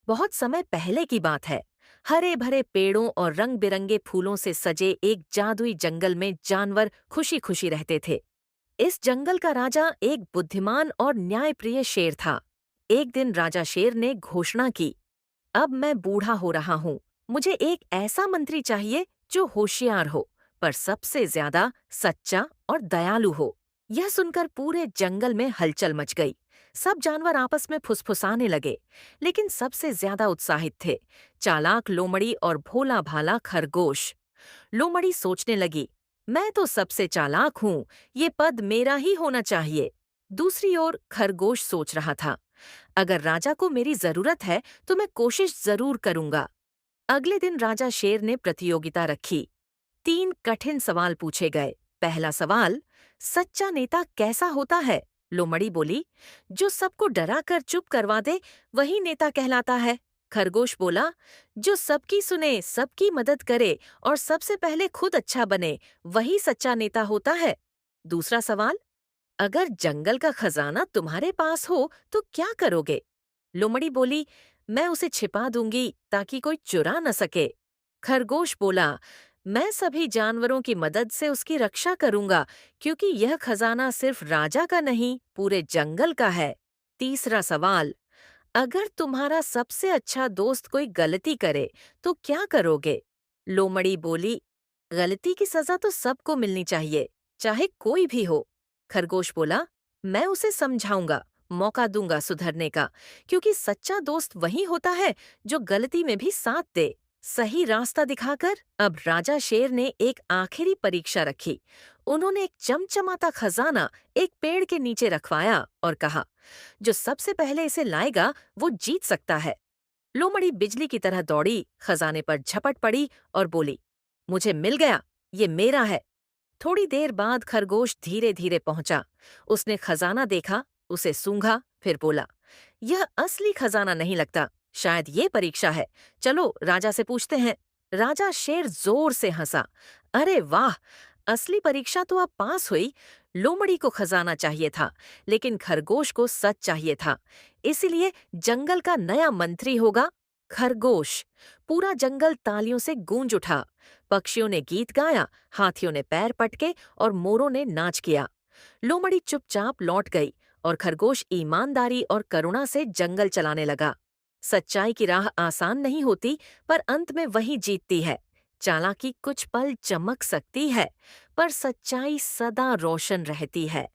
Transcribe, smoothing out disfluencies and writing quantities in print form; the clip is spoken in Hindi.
बहुत समय पहले की बात है। हरे भरे पेड़ों और रंग बिरंगे फूलों से सजे एक जादुई जंगल में जानवर खुशी खुशी रहते थे। इस जंगल का राजा एक बुद्धिमान और न्यायप्रिय शेर था। एक दिन राजा शेर ने घोषणा की, अब मैं बूढ़ा हो रहा हूँ। मुझे एक ऐसा मंत्री चाहिए जो होशियार हो, पर सबसे ज्यादा सच्चा और दयालु हो। यह सुनकर पूरे जंगल में हलचल मच गई। सब जानवर आपस में फुसफुसाने लगे, लेकिन सबसे ज्यादा उत्साहित थे चालाक लोमड़ी और भोला भाला खरगोश। लोमड़ी सोचने लगी, मैं तो सबसे चालाक हूँ, ये पद मेरा ही होना चाहिए। दूसरी ओर खरगोश सोच रहा था, अगर राजा को मेरी जरूरत है तो मैं कोशिश जरूर करूंगा। अगले दिन राजा शेर ने प्रतियोगिता रखी। 3 कठिन सवाल पूछे गए। पहला सवाल, सच्चा नेता कैसा होता है? लोमड़ी बोली, जो सबको डरा कर चुप करवा दे वही नेता कहलाता है। खरगोश बोला, जो सबकी सुने, सबकी मदद करे और सबसे पहले खुद अच्छा बने, वही सच्चा नेता होता है। दूसरा सवाल, अगर जंगल का खजाना तुम्हारे पास हो तो क्या करोगे? लोमड़ी बोली, मैं उसे छिपा दूंगी ताकि कोई चुरा न सके। खरगोश बोला, मैं सभी जानवरों की मदद से उसकी रक्षा करूंगा, क्योंकि यह खजाना सिर्फ राजा का नहीं, पूरे जंगल का है। तीसरा सवाल, अगर तुम्हारा सबसे अच्छा दोस्त कोई गलती करे तो क्या करोगे? लोमड़ी बोली, गलती की सजा तो सबको मिलनी चाहिए, चाहे कोई भी हो। खरगोश बोला, मैं उसे समझाऊंगा, मौका दूंगा सुधरने का, क्योंकि सच्चा दोस्त वही होता है जो गलती में भी साथ दे, सही रास्ता दिखाकर। अब राजा शेर ने एक आखिरी परीक्षा रखी। उन्होंने एक चमचमाता खजाना एक पेड़ के नीचे रखवाया और कहा, जो सबसे पहले इसे लाएगा वो जीत सकता है। लोमड़ी बिजली की तरह दौड़ी, खजाने पर झपट पड़ी और बोली, मुझे मिल गया, ये मेरा है। थोड़ी देर बाद खरगोश धीरे धीरे पहुंचा। उसने खजाना देखा, उसे सूंघा, फिर बोला, यह असली खजाना नहीं लगता, शायद ये परीक्षा है। चलो राजा से पूछते हैं। राजा शेर जोर से हंसा, अरे वाह, असली परीक्षा तो अब पास हुई। लोमड़ी को खजाना चाहिए था, लेकिन खरगोश को सच चाहिए था। इसीलिए जंगल का नया मंत्री होगा खरगोश। पूरा जंगल तालियों से गूंज उठा। पक्षियों ने गीत गाया, हाथियों ने पैर पटके और मोरों ने नाच किया। लोमड़ी चुपचाप लौट गई और खरगोश ईमानदारी और करुणा से जंगल चलाने लगा। सच्चाई की राह आसान नहीं होती, पर अंत में वही जीतती है। चालाकी कुछ पल चमक सकती है, पर सच्चाई सदा रोशन रहती है।